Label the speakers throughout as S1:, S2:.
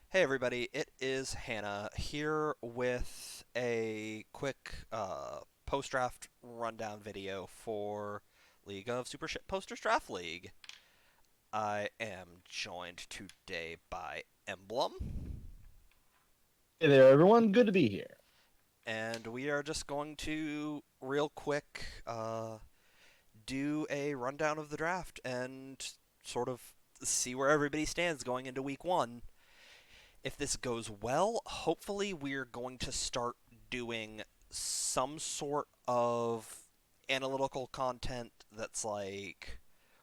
S1: Hey everybody, it is Hannah here with a quick post-draft rundown video for League of Super Shitposters Draft League. I am joined today by Emblem,
S2: Hey there, everyone. Good to be here.
S1: and we are just going to real quick do a rundown of the draft and sort of see where everybody stands going into week one. If this goes well, hopefully we're going to start doing some sort of analytical content that's like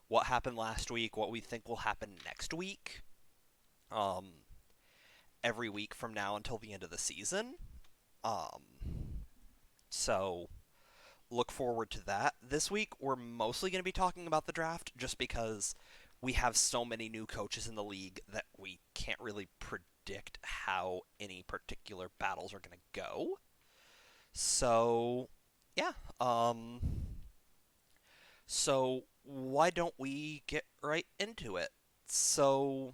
S1: what happened last week, what we think will happen next week, um, every week from now until the end of the season. Um, so look forward to that. This week we're mostly going to be talking about the draft just because we have so many new coaches in the league that we can't really predict how any particular battles are going to go. So, yeah. Um so why don't we get right into it? So,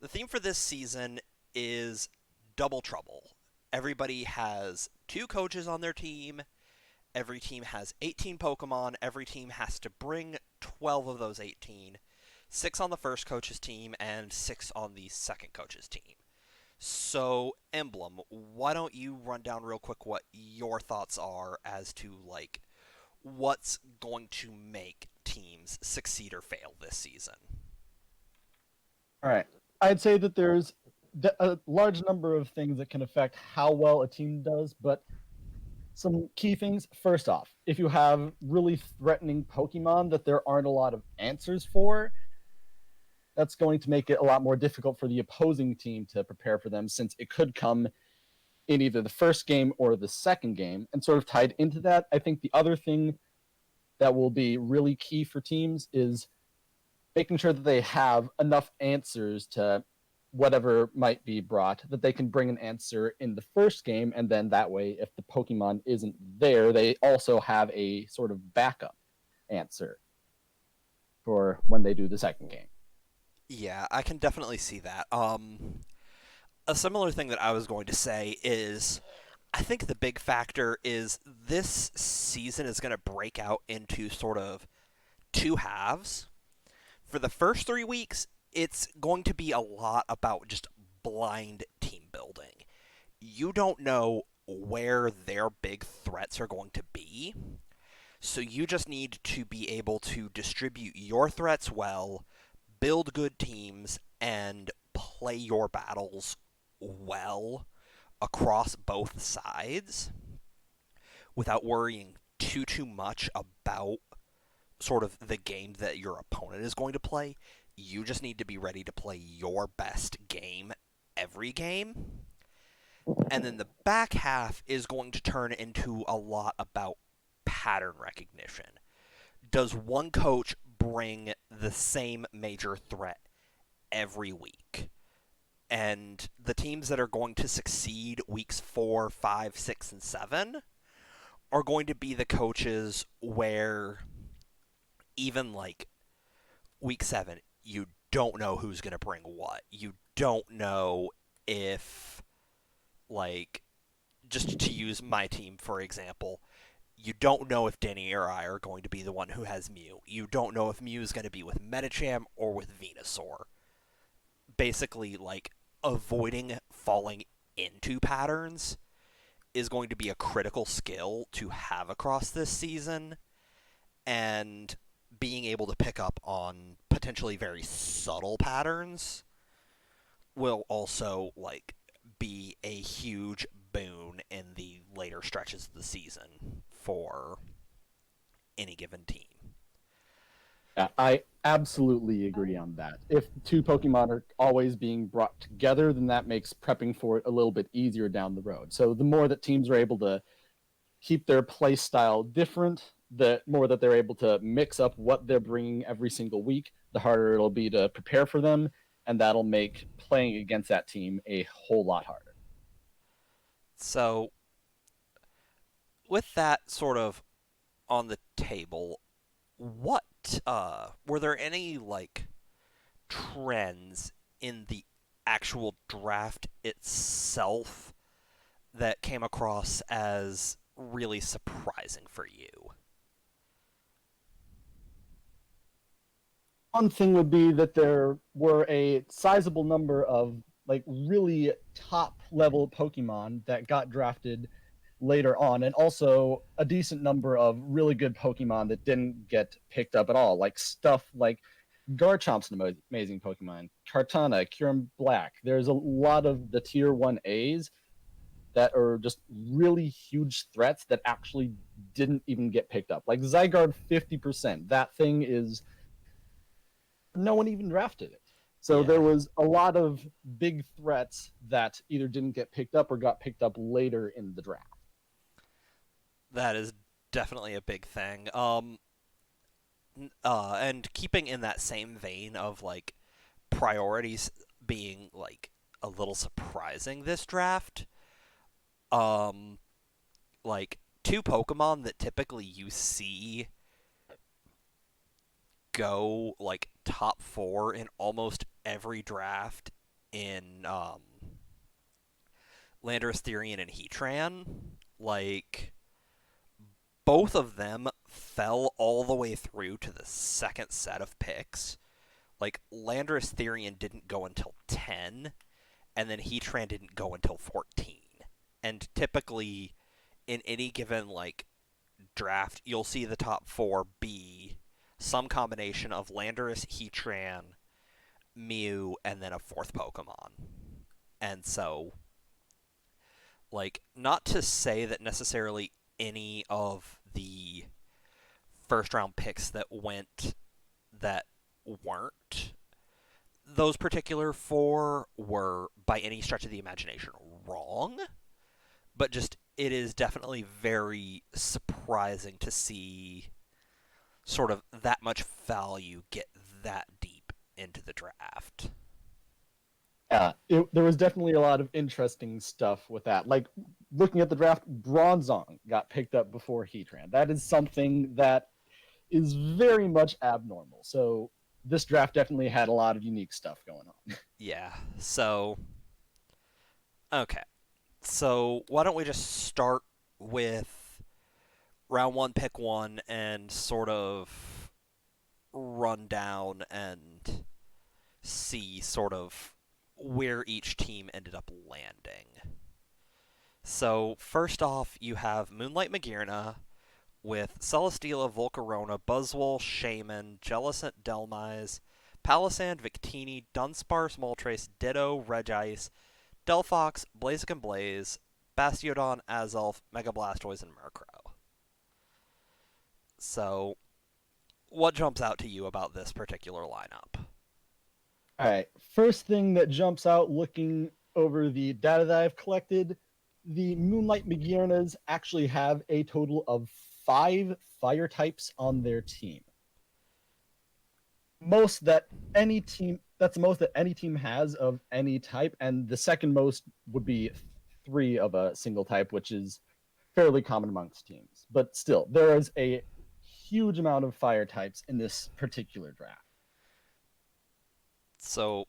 S1: the theme for this season is double trouble. Everybody has two coaches on their team. Every team has 18 Pokemon. Every team has to bring 12 of those 18. 6 on the first coach's team and 6 on the second coach's team. So, Emblem, why don't you run down real quick what your thoughts are as to like what's going to make teams succeed or fail this season?
S2: All right. I'd say that there's a large number of things that can affect how well a team does, but some key things. First off, if you have really threatening Pokemon that there aren't a lot of answers for, that's going to make it a lot more difficult for the opposing team to prepare for them since it could come in either the first game or the second game. And sort of tied into that, I think the other thing that will be really key for teams is making sure that they have enough answers to whatever might be brought, that they can bring an answer in the first game, and then that way, if the Pokemon isn't there, they also have a sort of backup answer for when they do the second game.
S1: Yeah, I can definitely see that. A similar thing that I was going to say is I think the big factor is this season is going to break out into sort of two halves. For the first 3 weeks, it's going to be a lot about just blind team building. You don't know where their big threats are going to be, so you just need to be able to distribute your threats well, build good teams, and play your battles well across both sides without worrying too much about sort of the game that your opponent is going to play. You just need to be ready to play your best game every game. And then the back half is going to turn into a lot about pattern recognition. Does one coach bring the same major threat every week? And the teams that are going to succeed weeks 4, 5, 6, and 7 are going to be the coaches where even like week 7, you don't know who's going to bring what. You don't know if, like, just to use my team for example, you don't know if Danny or I are going to be the one who has Mew. You don't know if Mew is going to be with Medicham or with Venusaur. Basically, like, avoiding falling into patterns is going to be a critical skill to have across this season, and being able to pick up on potentially very subtle patterns will also like be a huge boon in the later stretches of the season for any given team.
S2: Yeah, I absolutely agree on that. If two Pokemon are always being brought together, then that makes prepping for it a little bit easier down the road. So the more that teams are able to keep their play style different, the more that they're able to mix up what they're bringing every single week, the harder it'll be to prepare for them, and that'll make playing against that team a whole lot harder.
S1: So, with that sort of on the table, what were there any like trends in the actual draft itself that came across as really surprising for you?
S2: One thing would be that there were a sizable number of like really top level Pokemon that got drafted later on, and also a decent number of really good Pokemon that didn't get picked up at all, like stuff like Garchomp's an amazing Pokemon, Kartana, Kyurem Black. There's a lot of the tier 1As that are just really huge threats that actually didn't even get picked up. Like Zygarde 50%. That thing is no one even drafted it. So
S1: Yeah,
S2: there was a lot of big threats that either didn't get picked up or got picked up later in the draft.
S1: that is definitely a big thing. And keeping in that same vein of like priorities being like a little surprising this draft, um, like two Pokemon that typically you see go like top four in almost every draft in Landorus Therian and Heatran, like both of them fell all the way through to the second set of picks. Like Landorus Therian didn't go until 10, and then Heatran didn't go until 14. And typically in any given like draft, you'll see the top four be some combination of Landorus, Heatran, Mew, and then a fourth Pokemon. And so, like, not to say that necessarily any of the first round picks that weren't those particular four were by any stretch of the imagination wrong, but just it is definitely very surprising to see sort of that much value get that deep into the draft.
S2: Yeah, there was definitely a lot of interesting stuff with that. Like looking at the draft, Bronzong got picked up before Heatran. That is something that is very much abnormal. So this draft definitely had a lot of unique stuff going on.
S1: Yeah. So, okay. So, why don't we just start with round one, pick one, and sort of run down and see sort of where each team ended up landing. So, first off, you have Moonlight Magearna with Celesteela, Volcarona, Buzzwole, Shaman, Jellicent, Delmise, Palisand, Victini, Dunsparce, Moltres, Ditto, Regice, Delphox, Blaziken Blaze, Bastiodon, Azelf, Mega Blastoise, and Murkrow. So, what jumps out to you about this particular lineup?
S2: All right. First thing that jumps out looking over the data that I've collected, the Moonlight Magearnas actually have a total of 5 fire types on their team. Most that any team that's the most that any team has of any type, and the second most would be 3 of a single type, which is fairly common amongst teams. But still, there is a huge amount of fire types in this particular draft.
S1: So,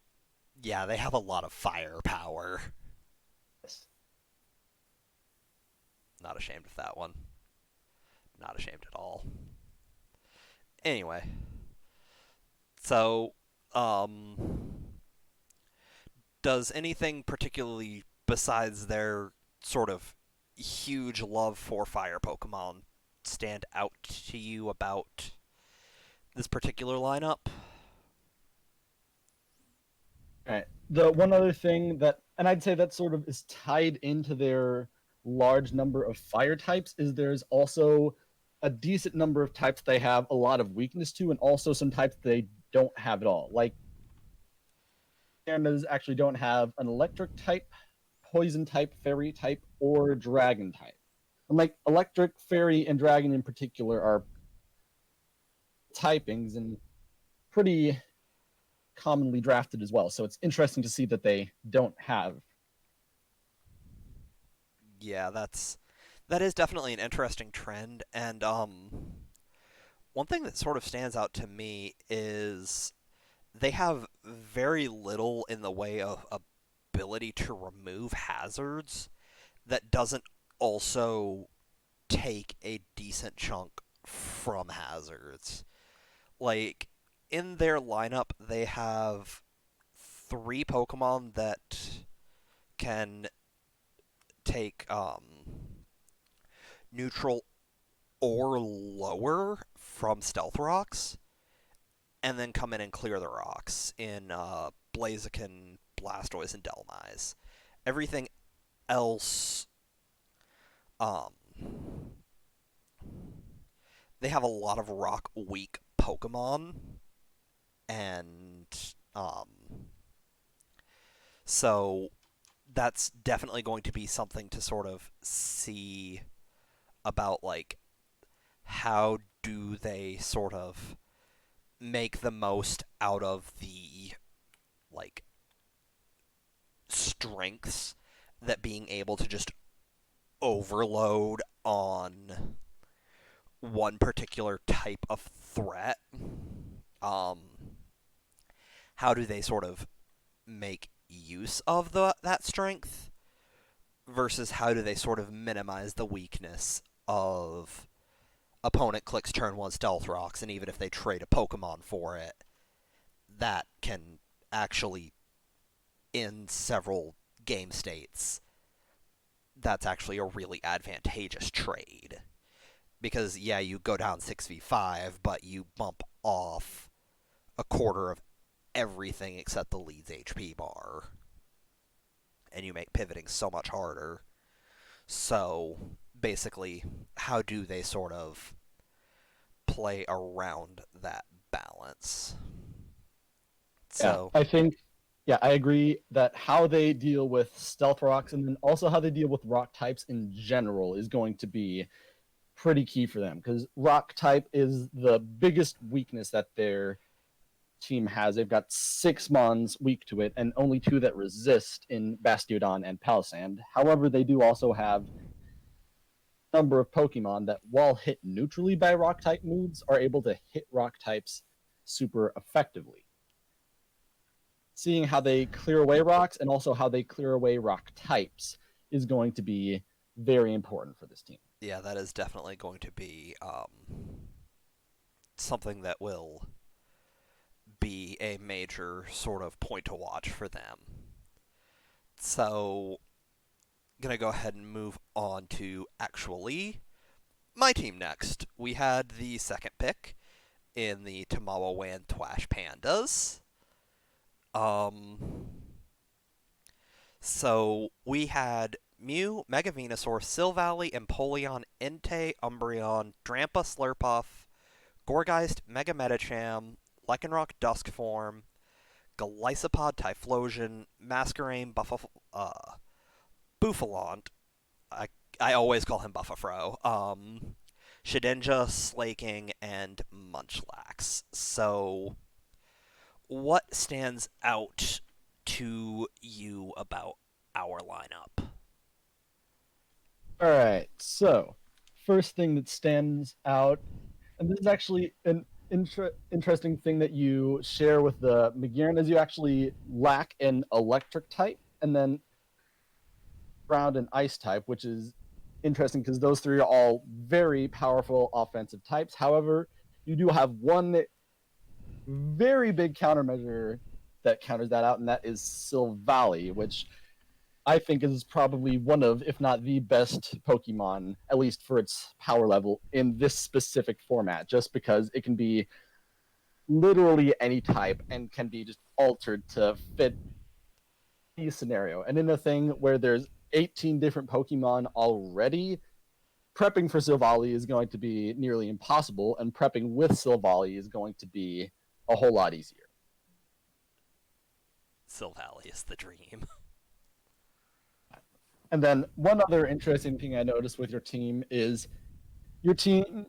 S1: yeah, they have a lot of firepower.
S2: Yes.
S1: Not ashamed of that one. Not ashamed at all. Anyway, so, does anything particularly besides their sort of huge love for fire Pokemon stand out to you about this particular lineup?
S2: All right. The one other thing that, and I'd say that sort of is tied into their large number of fire types, is there's also a decent number of types they have a lot of weakness to, and also some types they don't have at all. Like, Gyarados actually don't have an electric type, poison type, fairy type, or dragon type. And like electric, fairy, and dragon in particular are typings and pretty commonly drafted as well. So it's interesting to see that they don't have.
S1: Yeah, that is definitely an interesting trend, and one thing that sort of stands out to me is they have very little in the way of ability to remove hazards that doesn't also take a decent chunk from hazards. Like, in their lineup, they have three Pokemon that can take neutral or lower from Stealth Rocks, and then come in and clear the rocks in Blaziken, Blastoise, and Dhelmise. Everything else, um, they have a lot of rock weak Pokemon, and um, so that's definitely going to be something to sort of see about, like, how do they sort of make the most out of the, like, strengths that being able to just overload on one particular type of threat. Um, how do they sort of make use of that strength versus how do they sort of minimize the weakness of opponent clicks turn one stealth rocks, and even if they trade a Pokemon for it, that can actually, in several game states, that's actually a really advantageous trade. Because, yeah, you go down 6v5, but you bump off a quarter of everything except the lead's HP bar. And you make pivoting so much harder. So, basically, how do they sort of play around that balance?
S2: Yeah,
S1: So,
S2: I think, yeah, I agree that how they deal with stealth rocks and then also how they deal with rock types in general is going to be pretty key for them because rock type is the biggest weakness that their team has. They've got six mons weak to it and only two that resist in Bastiodon and Palisand. However, they do also have a number of Pokemon that, while hit neutrally by rock type moves, are able to hit rock types super effectively. Seeing how they clear away rocks and also how they clear away rock types is going to be very important for this team.
S1: yeah, that is definitely going to be something that will be a major sort of point to watch for them. So, gonna go ahead and move on to actually my team next. We had the second pick in the Tamawa Twash Pandas. Um, so we had Mew, Mega Venusaur, Silvally, Empoleon, Entei, Umbreon, Drampa, Slurpuff, Gourgeist, Mega Medicham, Lycanroc Duskform, Golisopod, Typhlosion, Masquerain, Buffalant. I I always call him Buffafro. Shedinja, Slaking, and Munchlax. So, what stands out to you about our lineup?
S2: All right, so first thing that stands out, and this is actually an interesting thing that you share with the McGearan, is you actually lack an electric type and then ground and ice type, which is interesting because those three are all very powerful offensive types. However, you do have one very big countermeasure that counters that out, and that is Silvally, which I think is probably one of, if not the best Pokemon, at least for its power level in this specific format, just because it can be literally any type and can be just altered to fit any scenario. And in a thing where there's 18 different Pokemon already, prepping for Silvally is going to be nearly impossible, and prepping with Silvally is going to be a whole lot easier.
S1: Silvally is the dream.
S2: And then one other interesting thing I noticed with your team is your team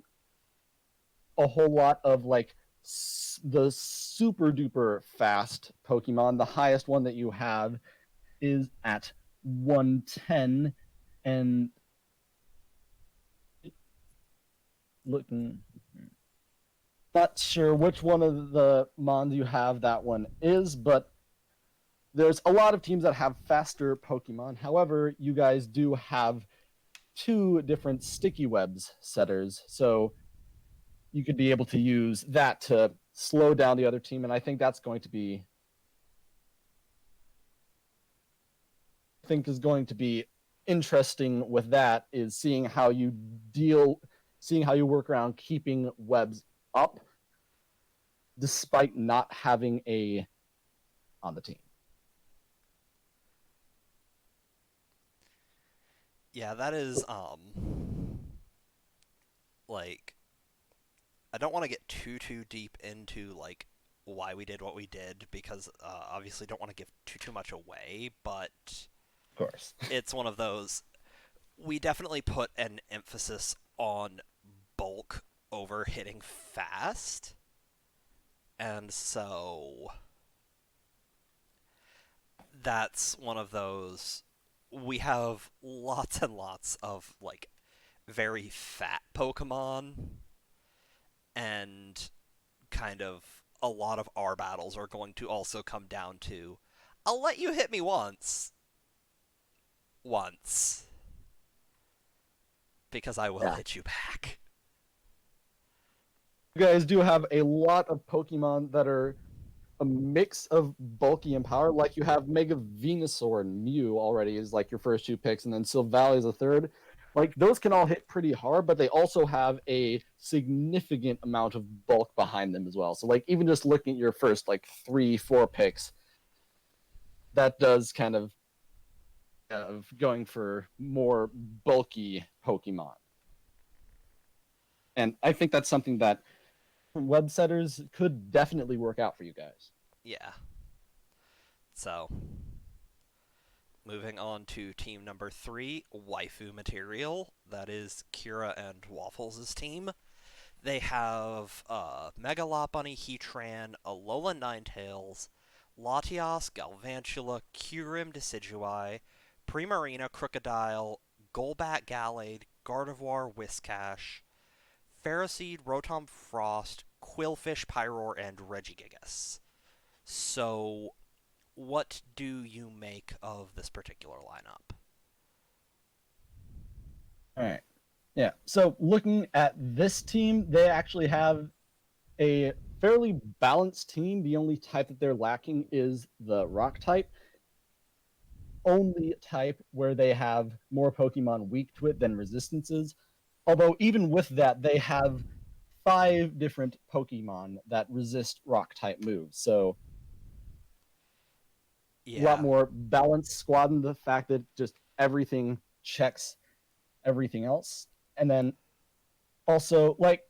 S2: a whole lot of like the super duper fast Pokemon. The highest one that you have is at 110, and looking, not sure which one of the mons you have that one is, but there's a lot of teams that have faster Pokemon. However, you guys do have two different sticky webs setters, so you could be able to use that to slow down the other team, and I think that's going to be is going to be interesting with that is deal seeing how you work around keeping webs up despite not having a on the team.
S1: Yeah, that is like I don't want to get too deep into like why we did what we did because obviously don't want to give too much away, but
S2: Of course.
S1: it's one of those we definitely put an emphasis on bulk over hitting fast. And so that's one of those we have lots and lots of like very fat Pokemon and kind of a lot of our battles are going to also come down to I'll let you hit me once because I will
S2: Yeah.
S1: hit you back.
S2: You guys do have a lot of Pokemon that are a mix of bulky and power. Like you have Mega Venusaur and Mew already is like your first two picks, and then Silvally is a third. Like those can all hit pretty hard, but they also have a significant amount of bulk behind them as well. So like even just looking at your first like 3, 4 picks, that does kind of going for more bulky Pokemon. And I think that's something that web setters could definitely work out for you guys.
S1: Yeah. So, moving on to team number 3, Waifu Material. That is Kira and Waffles' team. They have Mega Lopunny, Heatran, Alola Ninetales, Latias, Galvantula, Kyurem Decidueye, Primarina Crocodile, Golbat Gallade, Gardevoir Whiscash, Ferroseed, Rotom Frost, Quillfish Pyroar, and Regigigas. So, what do you make of this particular lineup?
S2: All right. Yeah. So looking at this team, they actually have a fairly balanced team. The only type that they're lacking is the rock type. Only type where they have more Pokemon weak to it than resistances. Although even with that, they have 5 different Pokemon that resist rock type moves. So a lot
S1: Yeah,
S2: more balanced squad in the fact that just everything checks everything else. And then also like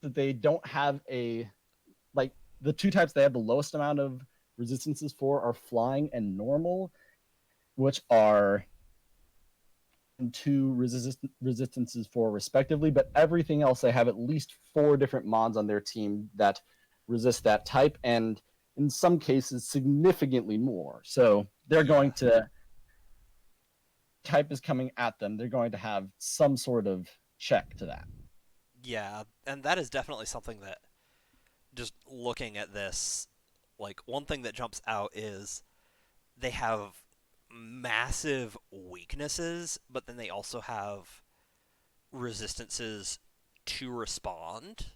S2: that they don't have a like the two types they have the lowest amount of resistances for are flying and normal, which are two resistances for respectively, but everything else they have at least 4 different mons on their team that resist that type, and in some cases significantly more. So they're
S1: yeah,
S2: going to type is coming at them, they're going to have some sort of check to that.
S1: yeah, and that is definitely something that just looking at this, like one thing that jumps out is they have massive weaknesses, but then they also have resistances to respond.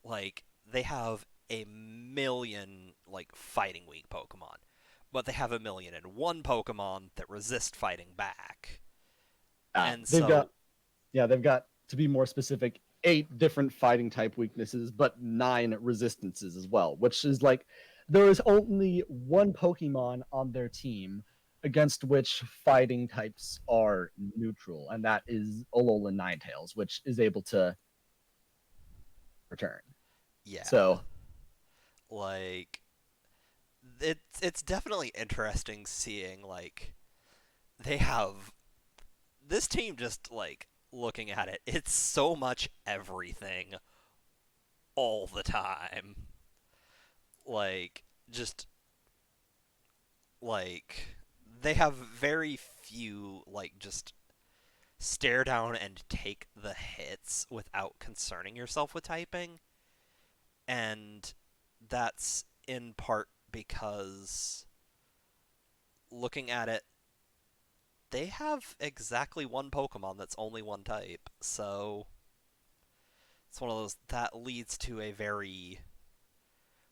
S1: Like they have a million like fighting weak Pokemon, but they have 1,000,001 Pokemon that resist fighting back. And
S2: They've
S1: so
S2: got they've got to be more specific 8 different fighting type weaknesses, but 9 resistances as well, which is like there is only one Pokemon on their team against which fighting types are neutral, and that is Alolan Ninetales, which is able to return.
S1: yeah,
S2: So
S1: like it's definitely interesting seeing like they have this team just like looking at it, it's so much everything all the time. Like just like they have very few like just stare down and take the hits without concerning yourself with typing. And that's in part because looking at it, they have exactly one Pokemon that's only one type. So it's one of those that leads to a very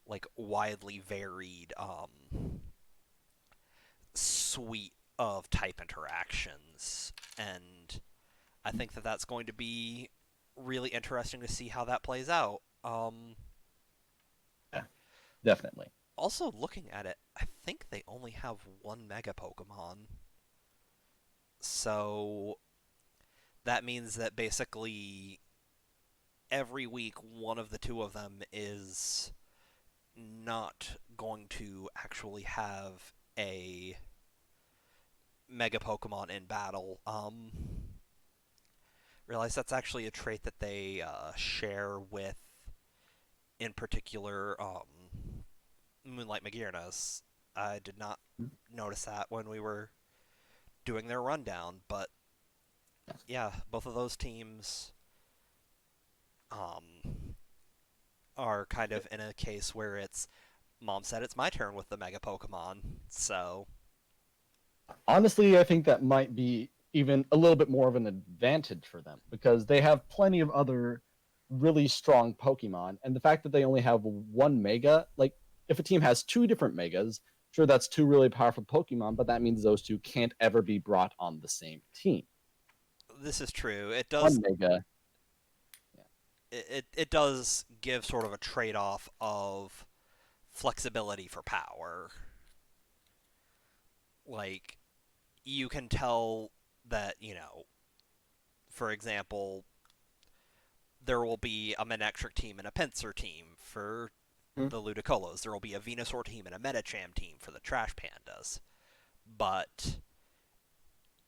S1: like widely varied suite of type interactions, and I think that that's going to be really interesting to see how that plays out.
S2: Yeah, definitely.
S1: Also, looking at it, I think they only have one Mega Pokemon, so that means that basically every week one of the two of them is not going to actually have a Mega Pokemon in battle. Realize that's actually a trait that they share with, in particular, Moonlight Magirnas. I did not notice that when we were doing their rundown, but yeah, both of those teams um, are kind of in a case where it's Mom said it's my turn with the Mega Pokemon, so
S2: Honestly, I think that might be even a little bit more of an advantage for them because they have plenty of other really strong Pokemon, and the fact that they only have one Mega, like if a team has two different Megas, sure that's two really powerful Pokemon, but that means those two can't ever be brought on the same team.
S1: this is true.
S2: One Mega, yeah.
S1: It does give sort of a trade off of flexibility for power. Like you can tell that, for example, there will be a Manectric team and a Pinsir team for
S2: Mhm.
S1: the Ludicolos. There will be a Venusaur team and a Medicham team for the Trash Pandas. But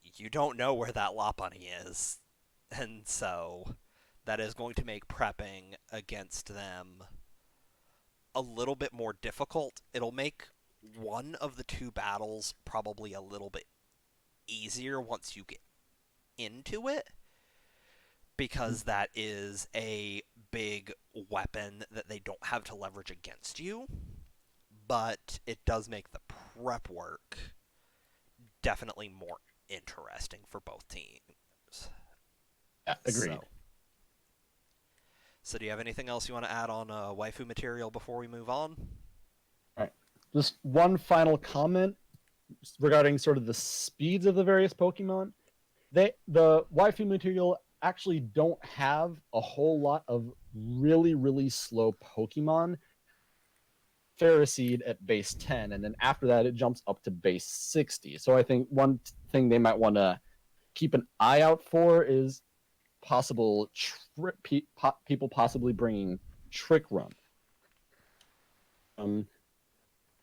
S1: you don't know where that Lopunny is. And so that is going to make prepping against them a little bit more difficult. It'll make one of the two battles probably a little bit easier once you get into it, because that is a big weapon that they don't have to leverage against you, but it does make the prep work definitely more interesting for both teams.
S2: Yeah, agreed.
S1: So, so do you have anything else you want to add on waifu material before we move on?
S2: All right. Just one final comment regarding sort of the speeds of the various Pokemon. The waifu material actually don't have a whole lot of really slow Pokemon. Ferroseed at base 10, and then after that it jumps up to base 60. So I think one thing they might want to keep an eye out for is possible people possibly bringing Trick Room. Um,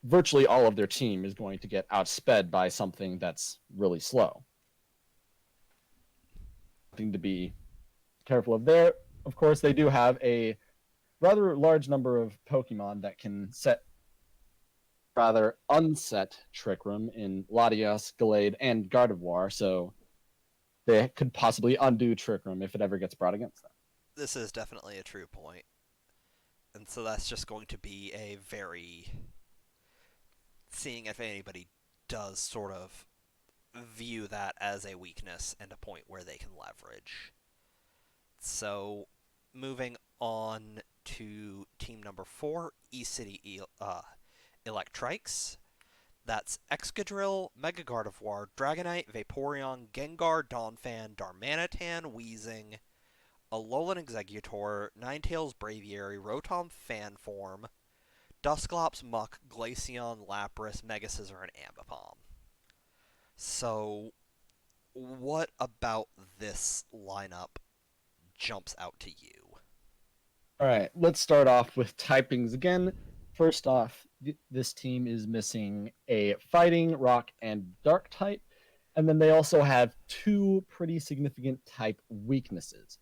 S2: Virtually all of their team is going to get outsped by something that's really slow. Something to be careful of there. Of course, they do have a rather large number of Pokemon that can set rather unset Trick Room in Latias, Gallade, and Gardevoir, so they could possibly undo Trick Room if it ever gets brought against them.
S1: This is definitely a true point. And so that's just going to be a very. Seeing if anybody does sort of view that as a weakness and a point where they can leverage. So, moving on to team number 4, E-City Electrikes. That's Excadrill, Mega Gardevoir, Dragonite, Vaporeon, Gengar, Donphan, Darmanitan, Weezing, Alolan Exeggutor, Ninetales Braviary, Rotom Fanform, Dusclops, Muck, Glaceon, Lapras, Megascissor, and Ambipom. So, what about this lineup jumps out to you?
S2: All right, let's start off with typings again. First off, this team is missing a fighting, rock, and dark type. And then they also have two pretty significant type weaknesses.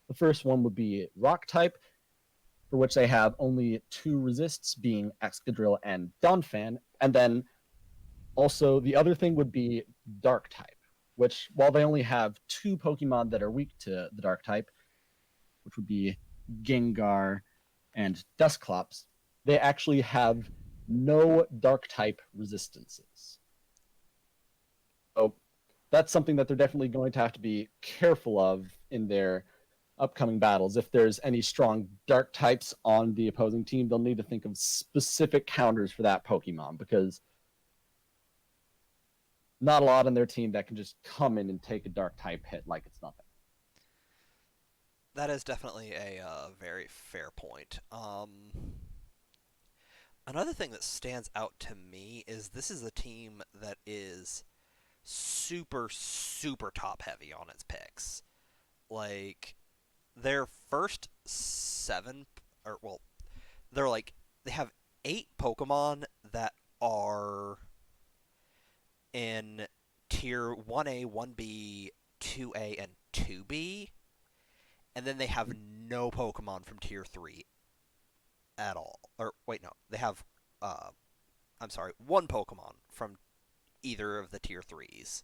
S2: The first one would be rock type, for which they have only two resists, being Excadrill and Donphan. And then also the other thing would be dark type, which while they only have two Pokemon that are weak to the dark type, which would be Gengar and Dusclops, they actually have no dark type resistances. that's something that they're definitely going to have to be careful of in their upcoming battles. If there's any strong dark types on the opposing team, they'll need to think of specific counters for that Pokemon because not a lot on their team that can just come in and take a dark type hit like it's nothing.
S1: That is definitely a very fair point. Another thing that stands out to me is this is a team that is super, super top heavy on its picks. Like, their first seven, or, well, they're like, they have 8 Pokemon that are in tier 1A, 1B, 2A, and 2B, and then they have no Pokemon from tier 3 at all. Or, wait, no, they have, uh, I'm sorry, one Pokemon from either of the tier 3s.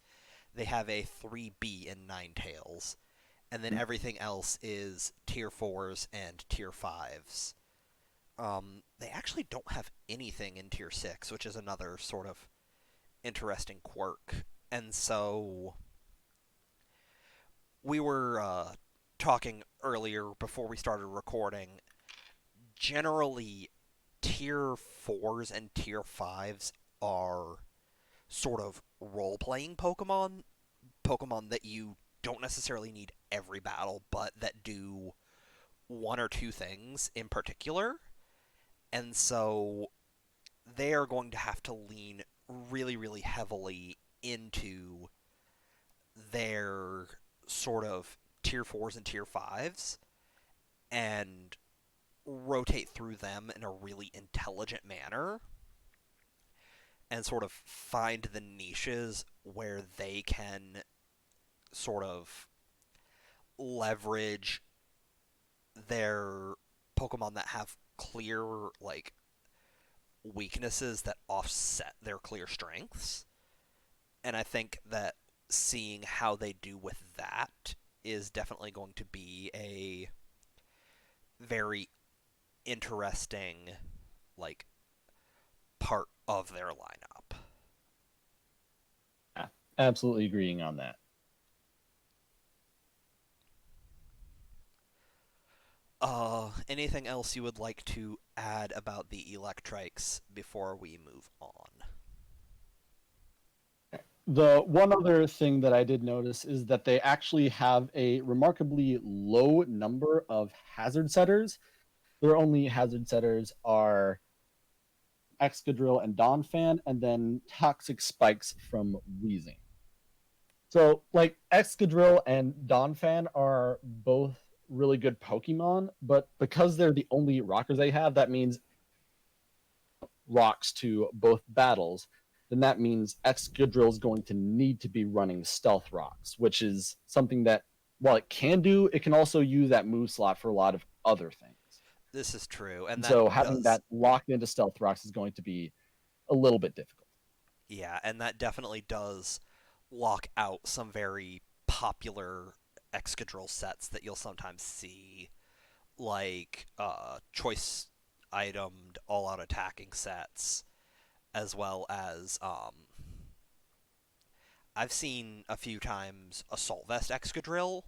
S1: They have a 3B in Ninetales, and then everything else is tier 4s and tier 5s. They actually don't have anything in tier 6, which is another sort of interesting quirk. And so we were talking earlier before we started recording. Generally, tier 4s and tier 5s are sort of role playing Pokemon. Pokemon that you don't necessarily need every battle, but that do one or two things in particular. And so they are going to have to lean really, really heavily into their sort of tier 4s and tier 5s and rotate through them in a really intelligent manner and sort of find the niches where they can sort of leverage their Pokemon that have clear, like, weaknesses that offset their clear strengths. And I think that seeing how they do with that is definitely going to be a very interesting, like, part of their lineup.
S2: Yeah, absolutely agreeing on that.
S1: Anything else you would like to add about the Electrics before we move on?
S2: The one other thing that I did notice is that they actually have a remarkably low number of hazard setters. Their only hazard setters are Excadrill and Donphan, and then Toxic Spikes from Wheezing. So, like, Excadrill and Donphan are both really good Pokemon, but because they're the only rockers they have, that means rocks to both battles, then that means Excadrill is going to need to be running stealth rocks, which is something that, while it can do, it can also use that move slot for a lot of other things.
S1: This is true, and
S2: And
S1: that
S2: so having
S1: does,
S2: that locked into stealth rocks is going to be a little bit difficult.
S1: yeah, and that definitely does lock out some very popular Excadrill sets that you'll sometimes see, like choice itemed all out attacking sets, as well as I've seen a few times Assault Vest Excadrill,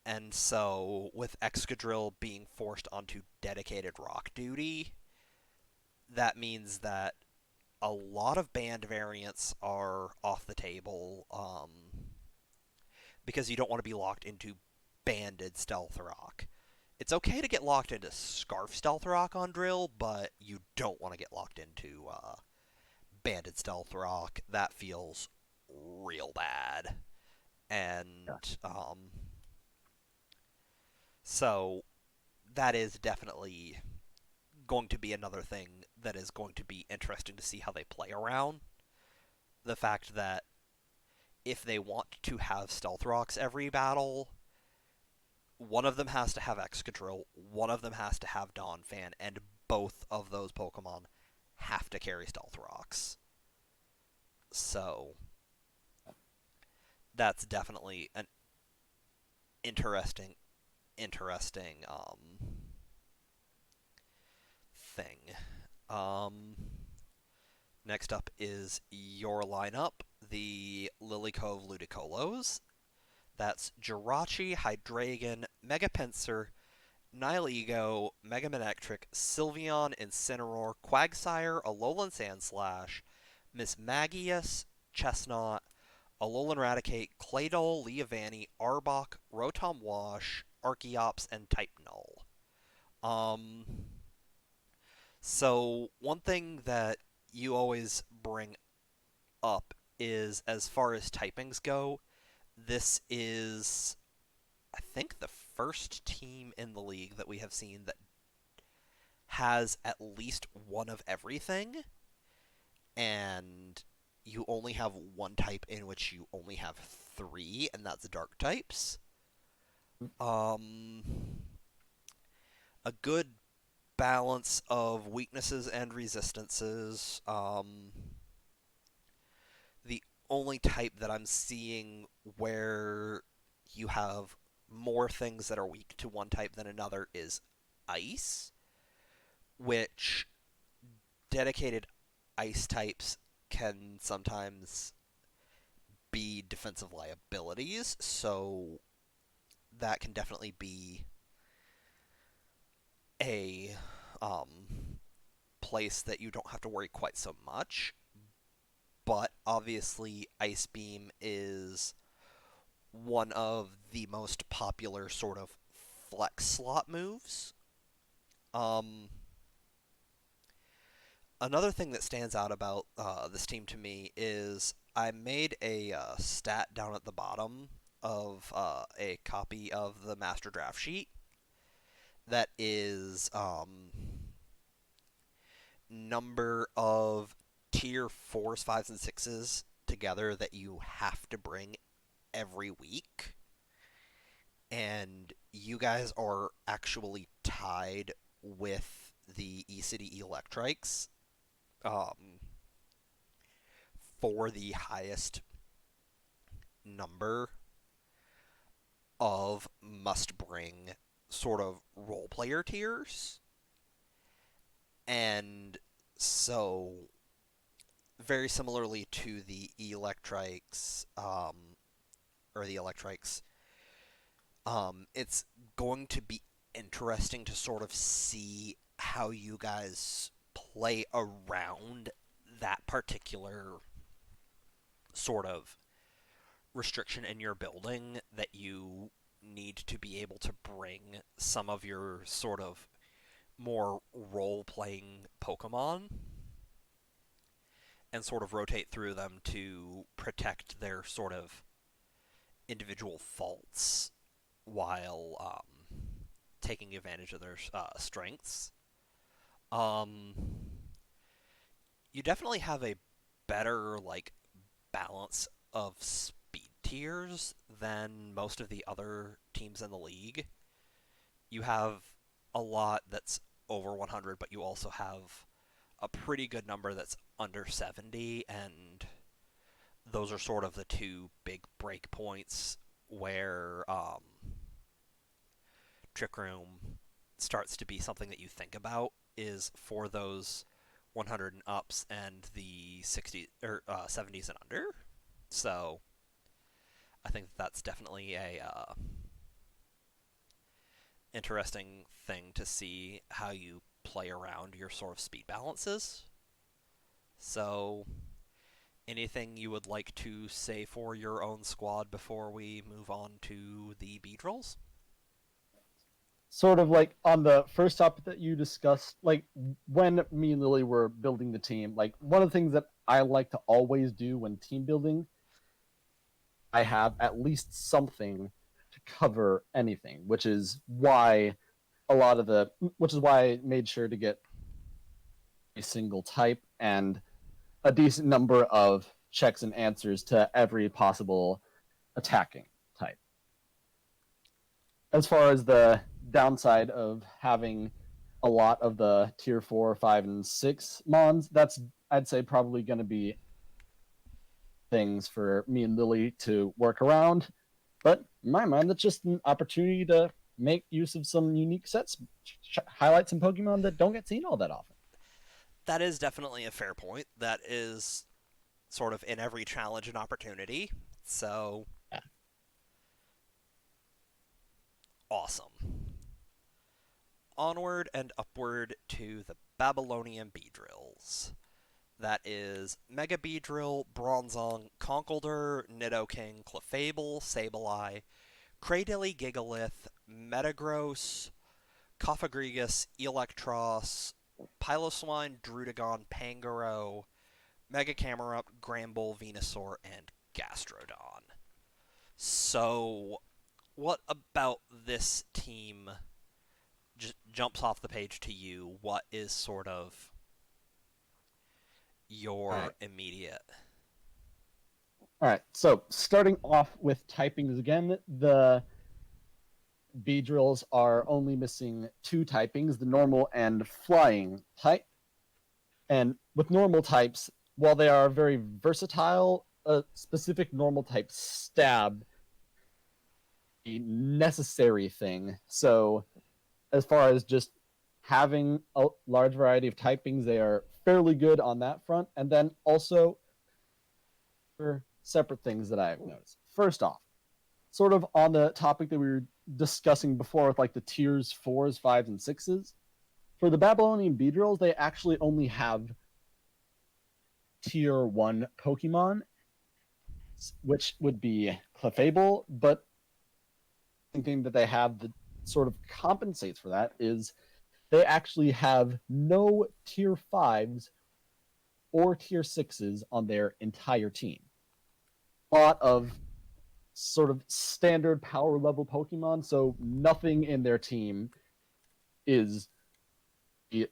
S1: and so with Excadrill being forced onto dedicated rock duty, that means that a lot of band variants are off the table because you don't want to be locked into banded Stealth Rock. It's okay to get locked into Scarf Stealth Rock on Drill, but you don't want to get locked into banded Stealth Rock. That feels real bad.
S2: Yeah.
S1: And so that is definitely going to be another thing that is going to be interesting to see how they play around. The fact that if they want to have Stealth Rocks every battle, one of them has to have Excadrill, one of them has to have Donphan, and both of those Pokemon have to carry Stealth Rocks. So that's definitely an interesting, interesting thing. Um, Next up is your lineup. the Lilycove Ludicolo's. That's Jirachi, Hydreigon, Megapincer, Nihilego, Megamanectric, Sylveon, Incineroar, Quagsire, Alolan Sandslash, Mismagius, Chestnut, Alolan Raticate, Claydol, Leavanny, Arbok, Rotom Wash, Archeops, and Type Null. Um, so one thing that you always bring up is as far as typings go, this is, I think, the first team in the league that we have seen that has at least one of everything, and you only have one type in which you only have three, and that's dark types. Um, a good balance of weaknesses and resistances. The only type that I'm seeing where you have more things that are weak to one type than another is ice, which dedicated ice types can sometimes be defensive liabilities, so that can definitely be a place that you don't have to worry quite so much. But obviously, Ice Beam is one of the most popular sort of flex slot moves. Um, Another thing that stands out about this team to me is I made a stat down at the bottom of a copy of the master draft sheet that is number of tier 4s, 5s, and 6s together that you have to bring every week. And you guys are actually tied with the E-City Electrics um, for the highest number of must bring sort of role player tiers. And so, very similarly to the Electrics, or the Electrics, it's going to be interesting to sort of see how you guys play around that particular sort of restriction in your building that you need to be able to bring some of your sort of more role playing Pokemon and sort of rotate through them to protect their sort of individual faults while taking advantage of their strengths. Um, you definitely have a better like balance of speed tiers than most of the other teams in the league. You have a lot that's over 100, but you also have a pretty good number that's under 70, and those are sort of the two big break points where Trick Room starts to be something that you think about is for those 100 and ups and the 60 or 70s and under. So I think that's definitely a interesting thing to see how you play around your sort of speed balances. So anything you would like to say for your own squad before we move on to the beat rolls?
S2: Sort of like on the first topic that you discussed, like when me and Lily were building the team, like one of the things that I like to always do when team building, I have at least something to cover anything, which is why I made sure to get a single type and a decent number of checks and answers to every possible attacking type. As far as the downside of having a lot of the tier 4, 5, and 6 mons, that's, I'd say, probably going to be things for me and Lily to work around. But in my mind, that's just an opportunity to make use of some unique sets, highlight some Pokemon that don't get seen all that often.
S1: That is definitely a fair point. That is sort of in every challenge and opportunity. So
S2: Yeah.
S1: awesome. Onward and upward to the Babylonian Beedrills. That is Mega Beedrill, Bronzong, Conkeldurr, Nidoking, Clefable, Sableye, Cradily Gigalith, Metagross, Cofagrigus, Electros, Piloswine, Druddigon, Pangoro, Mega Camerupt, Gramble, Venusaur, and Gastrodon. So, what about this team just jumps off the page to you? What is sort of
S2: All
S1: your
S2: right.
S1: immediate?
S2: All right. So starting off with typings again, the Beedrills are only missing two typings, the normal and flying type. And with normal types, while they are very versatile, a specific normal type stab a necessary thing. So as far as just having a large variety of typings, they are fairly good on that front. And then also for separate things that I've noticed. First off, sort of on the topic that we were discussing before with like the tiers fours, fives, and sixes. For the Babylonian Beedrills, they actually only have tier one Pokemon, which would be Clefable, but the thing that they have that sort of compensates for that is they actually have no tier fives or tier sixes on their entire team. A lot of sort of standard power level Pokemon, so nothing in their team is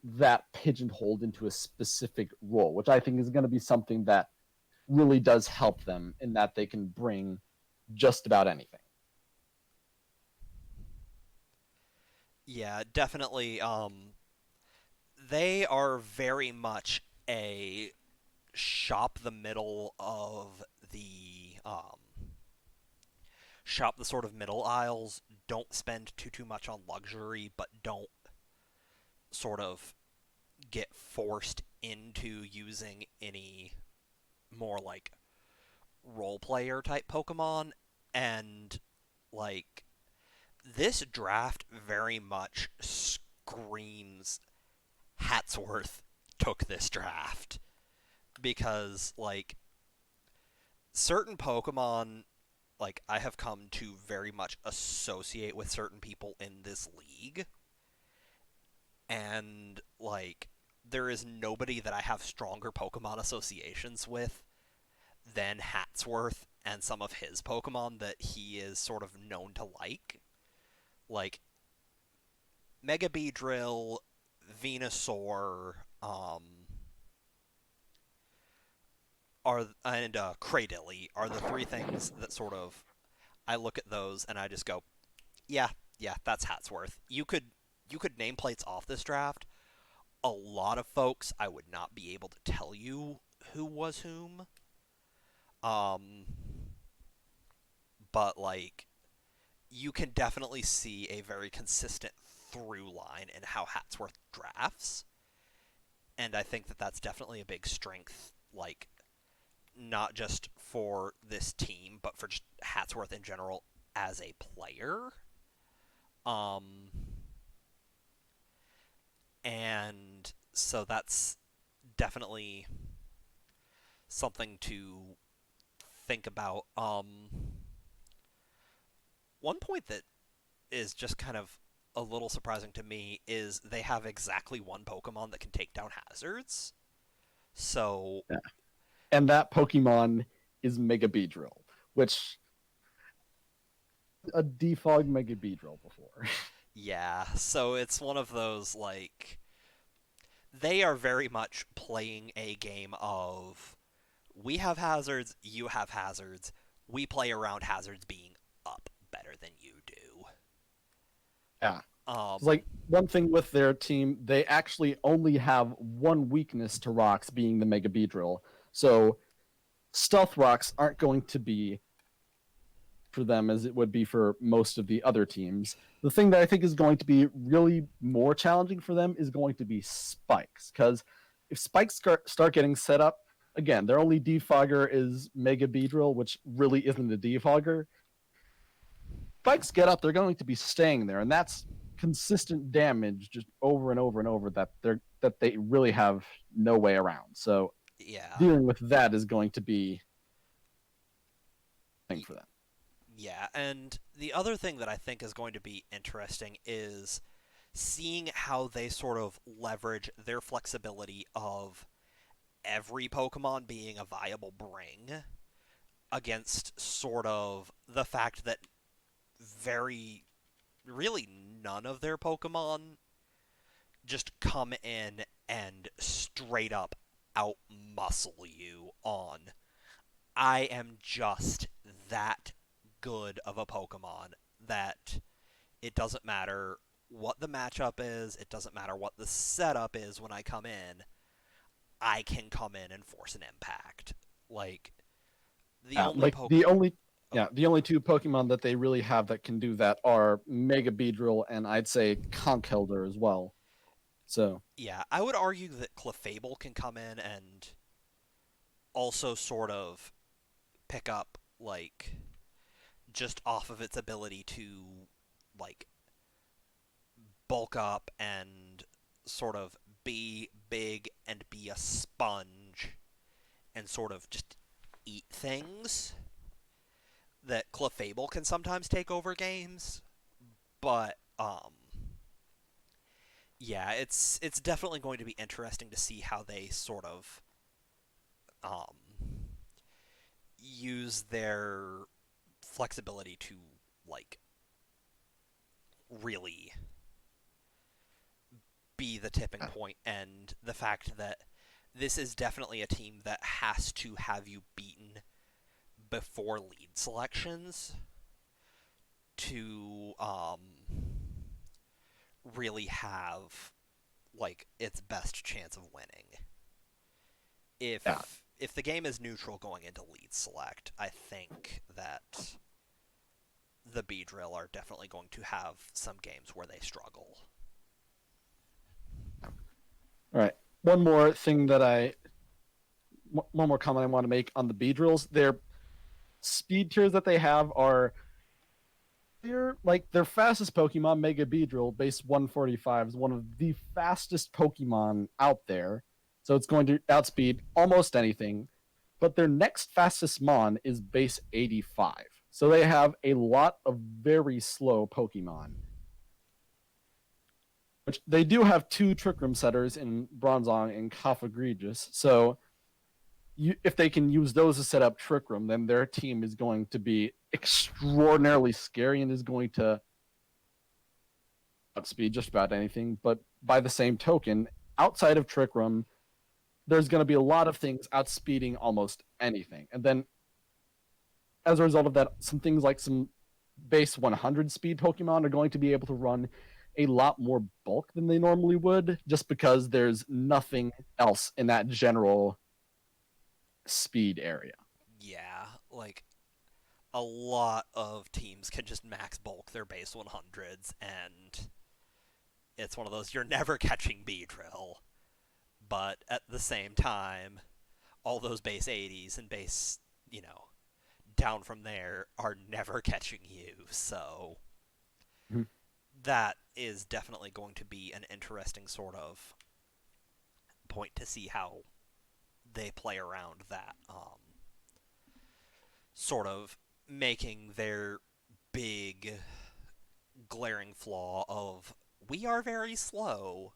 S2: that pigeonholed into a specific role, which I think is going to be something that really does help them in that they can bring just about anything.
S1: Yeah, definitely. They are very much a shop the middle of the shop the sort of middle aisles. Don't spend too much on luxury, but don't sort of get forced into using any more like role player type Pokemon. And like this draft very much screams Hatsworth took this draft because like certain Pokemon like I have come to very much associate with certain people in this league, and like there is nobody that I have stronger Pokemon associations with than Hatsworth and some of his Pokemon that he is sort of known to like. Like Mega Beedrill, Venusaur, are and Cradily are the three things that sort of I look at those and I just go, yeah, yeah, that's Hatsworth. You could nameplates off this draft. A lot of folks I would not be able to tell you who was whom. Um, but like you can definitely see a very consistent through line in how Hatsworth drafts, and I think that that's definitely a big strength. Like not just for this team, but for just Hatsworth in general as a player. Um, and so that's definitely something to think about. One point that is just kind of a little surprising to me is they have exactly one Pokemon that can take down hazards. So
S2: Yeah. And that Pokemon is Mega Beedrill, which a defog Mega Beedrill before.
S1: yeah, so it's one of those like they are very much playing a game of we have hazards, you have hazards, we play around hazards being up better than you do.
S2: Yeah.
S1: Um,
S2: It's like one thing with their team, they actually only have one weakness to rocks, being the Mega Beedrill. So stealth rocks aren't going to be for them as it would be for most of the other teams. The thing that I think is going to be really more challenging for them is going to be spikes, because if spikes start getting set up, again, their only defogger is Mega Beedrill, which really isn't a defogger. Spikes get up, they're going to be staying there, and that's consistent damage just over and over and over that they really have no way around. So
S1: Yeah.
S2: dealing with that is going to be a thing
S1: Y-
S2: for them.
S1: yeah, and the other thing that I think is going to be interesting is seeing how they sort of leverage their flexibility of every Pokemon being a viable bring against sort of the fact that very really none of their Pokemon just come in and straight up out muscle you on I am just that good of a Pokemon that it doesn't matter what the matchup is, it doesn't matter what the setup is when I come in, I can come in and force an impact. Like the only
S2: Like
S1: poke
S2: the only
S1: oh,
S2: yeah, the only two Pokemon that they really have that can do that are Mega Beedrill and I'd say Conkeldurr as well. So
S1: yeah, I would argue that Clefable can come in and also sort of pick up like just off of its ability to like bulk up and sort of be big and be a sponge and sort of just eat things that Clefable can sometimes take over games. But yeah, it's definitely going to be interesting to see how they sort of um, use their flexibility to like really be the tipping point and the fact that this is definitely a team that has to have you beaten before lead selections to really have like its best chance of winning.
S2: yeah.
S1: If the game is neutral going into lead select, I think that the Beedrill are definitely going to have some games where they struggle.
S2: All right. One more thing that one more comment I want to make on the Beedrills. Their speed tiers that they have are they're like their fastest Pokemon, Mega Beedrill, base 145, is one of the fastest Pokemon out there. So it's going to outspeed almost anything. But their next fastest Mon is base 85. So they have a lot of very slow Pokemon. Which they do have two Trick Room setters in Bronzong and Cofagrigus. So if they can use those to set up Trick Room, then their team is going to be extraordinarily scary and is going to outspeed just about anything. But by the same token, outside of Trick Room, there's going to be a lot of things outspeeding almost anything. And then as a result of that, some things like some base 100 speed Pokemon are going to be able to run a lot more bulk than they normally would, just because there's nothing else in that general speed area.
S1: Yeah, like a lot of teams can just max bulk their base 100s, and it's one of those you're never catching Beedrill. But at the same time, all those base 80s and base, you know, down from there are never catching you. So
S2: Mhm.
S1: that is definitely going to be an interesting sort of point to see how they play around that sort of making their big glaring flaw of we are very slow,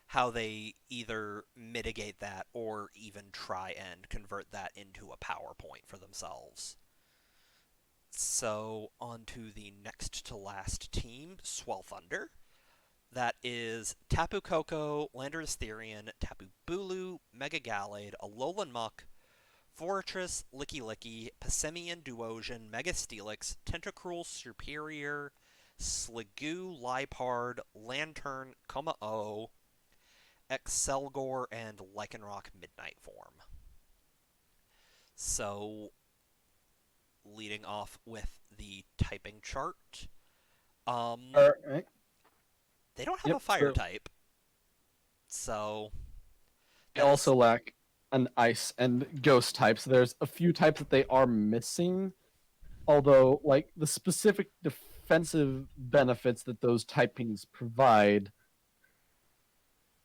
S1: how they either mitigate that or even try and convert that into a PowerPoint for themselves. So, on to the next to last team, Swell Thunder. That is Tapu Koko, Landorus Therian, Tapu Bulu, Mega Gallade, Alolan Muck, Fortress, Licky Licky, Passimian Duosion, Mega Steelix, Tentacruel Superior, Sliggoo, Lipard, Lantern, Kuma-O, Excelgor, and Lycanroc Midnight Form. So, leading off with the typing chart,
S2: All right.
S1: they don't have a
S2: Yep.
S1: fire
S2: So
S1: type, so
S2: they
S1: that is
S2: also lack. an ice and ghost types. There's a few types that they are missing, although like the specific defensive benefits that those typings provide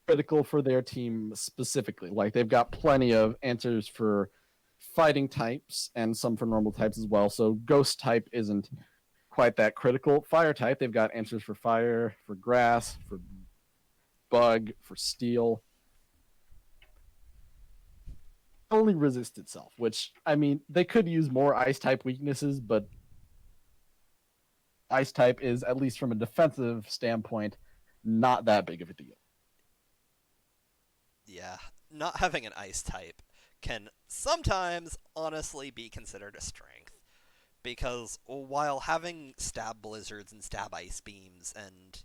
S2: critical for their team specifically. Like they've got plenty of answers for fighting types and some for normal types as well. So ghost type isn't quite that critical. Fire type, they've got answers for fire, for grass, for bug, for steel. Only resist itself, which I mean, they could use more ice type weaknesses, but ice type is, at least from a defensive standpoint, not that big of a deal.
S1: Yeah, not having an ice type can sometimes honestly be considered a strength. Because while having stab blizzards and stab ice beams and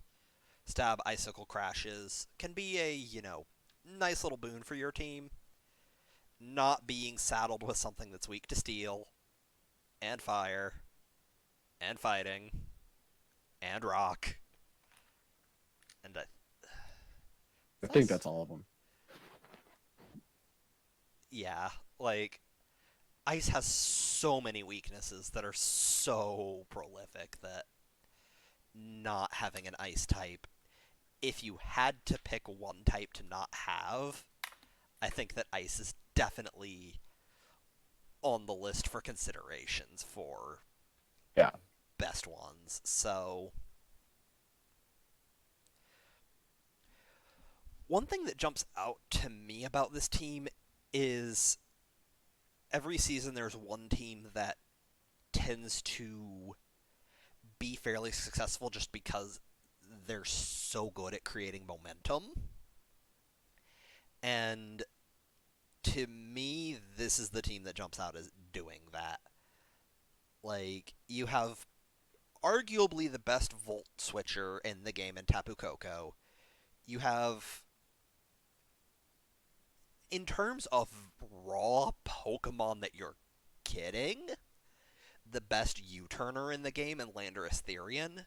S1: stab icicle crashes can be a, nice little boon for your team, not being saddled with something that's weak to steel and fire and fighting and rock and
S2: I think
S1: ice.
S2: that's all of them.
S1: Yeah, like ice has so many weaknesses that are so prolific that not having an ice type, if you had to pick one type to not have, I think that ice is definitely on the list for considerations for
S2: Yeah.
S1: best ones. So, one thing that jumps out to me about this team is every season there's one team that tends to be fairly successful just because they're so good at creating momentum. And to me, this is the team that jumps out as doing that. Like, you have arguably the best Volt switcher in the game in Tapu Koko. You have, in terms of raw Pokemon that you're getting, the best U-turner in the game in Landorus Therian.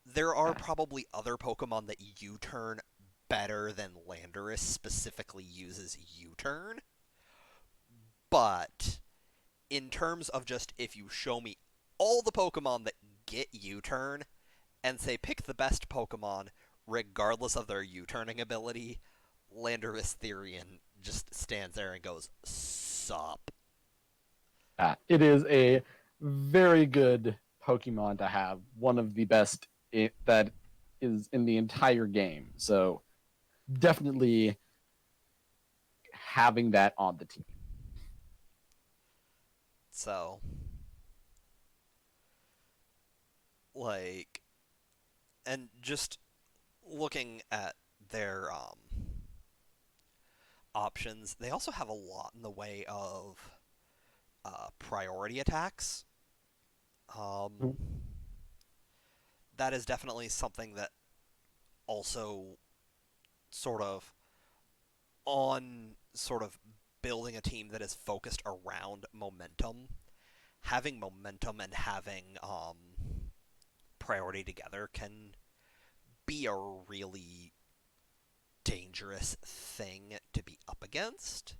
S1: There are
S2: Yeah.
S1: probably other Pokemon that U-turn better than Landorus specifically uses U-turn, but in terms of just if you show me all the Pokemon that get U-turn and say pick the best Pokemon regardless of their U-turning ability, Landorus Therian just stands there and goes, sup.
S2: It is a very good Pokemon to have, one of the best that is in the entire game. So definitely having that on the team.
S1: So, like, and just looking at their options, they also have a lot in the way of priority attacks. Um, that is definitely something that also sort of on sort of building a team that is focused around momentum. Having momentum and having priority together can be a really dangerous thing to be up against.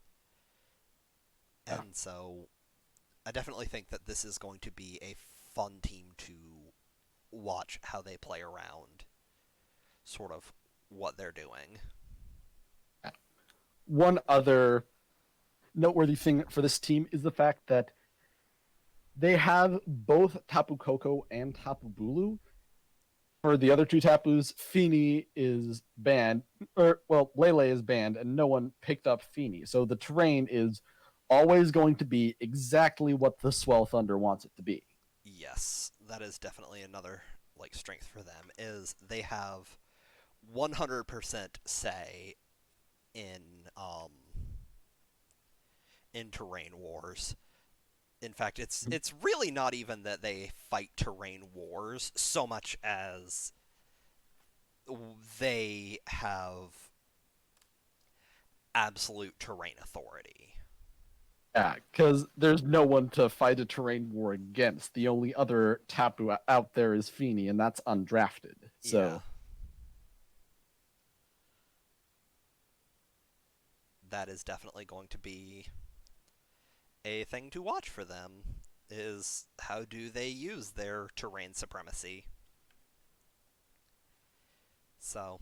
S2: Yeah.
S1: And so I definitely think that this is going to be a fun team to watch how they play around sort of what they're doing.
S2: One other noteworthy thing for this team is the fact that they have both Tapu Koko and Tapu Bulu. For the other two Tapus, Feeny is banned, or well, Lele is banned, and no one picked up Feeny. So the terrain is always going to be exactly what the Swell Thunder wants it to be.
S1: Yes, that is definitely another like strength for them is they have 100% say in um in terrain wars. In fact, it's really not even that they fight terrain wars so much as they have absolute terrain authority.
S2: Yeah, because there's no one to fight a terrain war against. The only other Tapu out there is Feeny, and that's undrafted.
S1: Yeah,
S2: So
S1: that is definitely going to be a thing to watch for them. Is how do they use their terrain supremacy? So,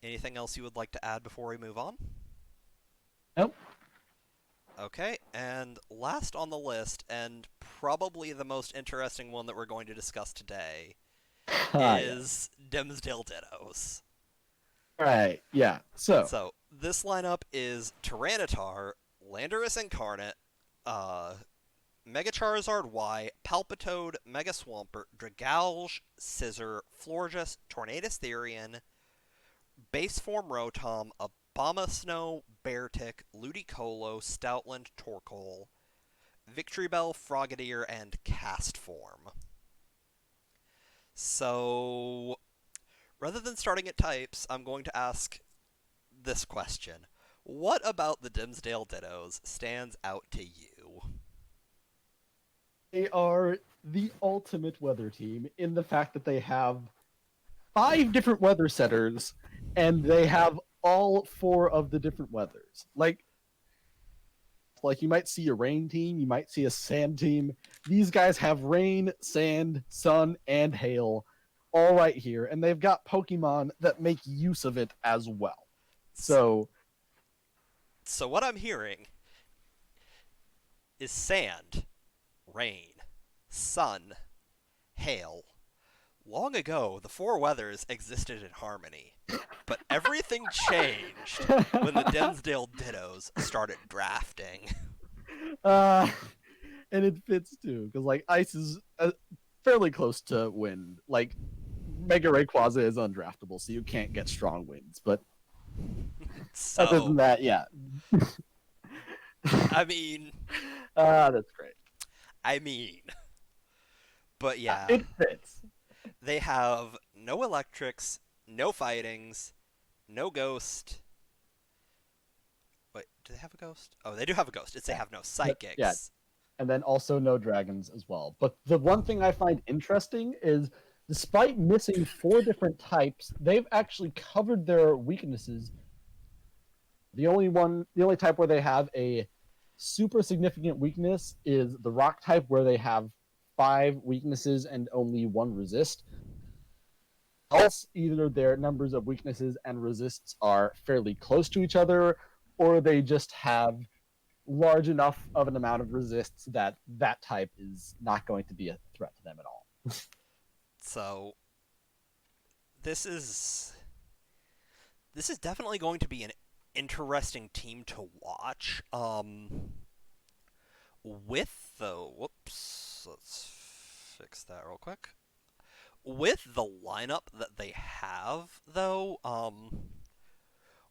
S1: anything else you would like to add before we move on?
S2: Nope.
S1: Okay, and last on the list, and probably the most interesting one that we're going to discuss today,
S2: Yeah.
S1: is Dimsdale Dittos.
S2: Right. Yeah. So
S1: So, this lineup is Tyranitar, Landorus Incarnate, uh, Mega Charizard Y, Palpitoad, Mega Swampert, Dragalge, Scizor, Florges, Tornadus Therian, Base Form Rotom, Abomasnow, Beartick, Ludicolo, Stoutland, Torkoal, Victreebel, Frogadier, and Cast Form. So, rather than starting at types, I'm going to ask this question. What about the Dimsdale Dittos stands out to you?
S2: they are the ultimate weather team in the fact that they have 5 different weather setters, and they have all 4 of the different weathers. Like you might see a rain team, you might see a sand team. These guys have rain, sand, sun, and hail all right here, and they've got Pokemon that make use of it as well. So
S1: So, what I'm hearing is sand, rain, sun, hail. Long ago, the four weathers existed in harmony, but everything changed when the Dimsdale Dittos started drafting.
S2: uh and it fits too because like ice is fairly close to wind. Like Mega Rayquaza is undraftable, so you can't get strong winds. But other than
S1: So,
S2: that, yeah,
S1: I mean,
S2: that's great.
S1: I mean, but yeah,
S2: It fits.
S1: they have no electrics, no fightings, no ghost. Wait, do they have a ghost? Oh, they do have a ghost. It's they
S2: Yeah,
S1: have no
S2: yeah,
S1: psychics.
S2: and then also no dragons as well. But the one thing I find interesting is, despite missing 4 different types, they've actually covered their weaknesses. The only type where they have a super significant weakness is the rock type, where they have 5 weaknesses and only 1 resist. Else, either their numbers of weaknesses and resists are fairly close to each other, or they just have large enough of an amount of resists that that type is not going to be a threat to them at all.
S1: So this is this is definitely going to be an interesting team to watch. With the whoops, let's fix that real quick. With the lineup that they have, though,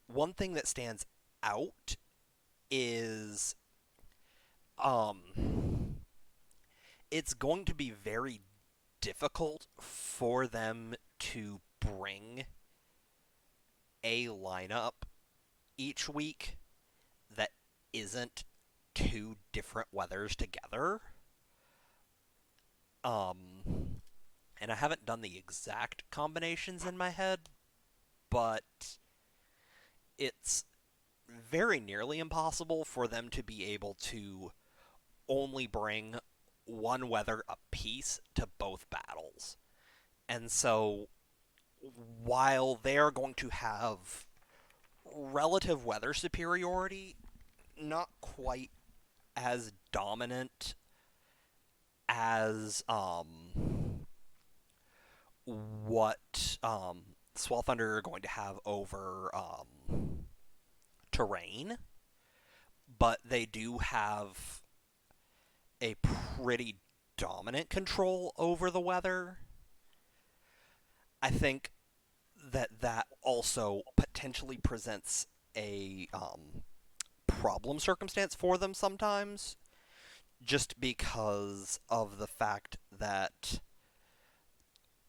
S1: one thing that stands out is um, it's going to be very difficult for them to bring a lineup each week that isn't 2 different weathers together. Um, and I haven't done the exact combinations in my head, but it's very nearly impossible for them to be able to only bring one weather apiece to both battles. And so, while they're going to have relative weather superiority, not quite as dominant as what Swell Thunder are going to have over terrain, but they do have a pretty dominant control over the weather. I think that also potentially presents a problem circumstance for them sometimes, just because of the fact that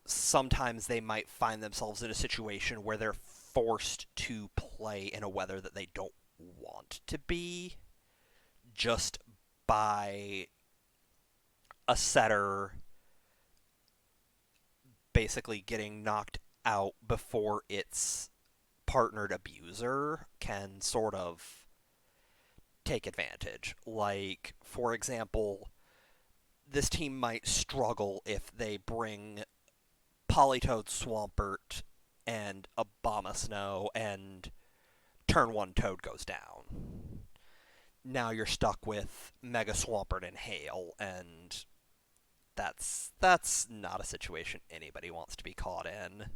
S1: sometimes they might find themselves in a situation where they're forced to play in a weather that they don't want to be, just by a setter basically getting knocked out before it's partnered abuser can sort of take advantage. Like, for example, this team might struggle if they bring Politoed Swampert and Abomasnow, and turn one Toad goes down. Now you're stuck with Mega Swampert and Hail, and that's not a situation anybody wants to be caught in.
S2: Yeah,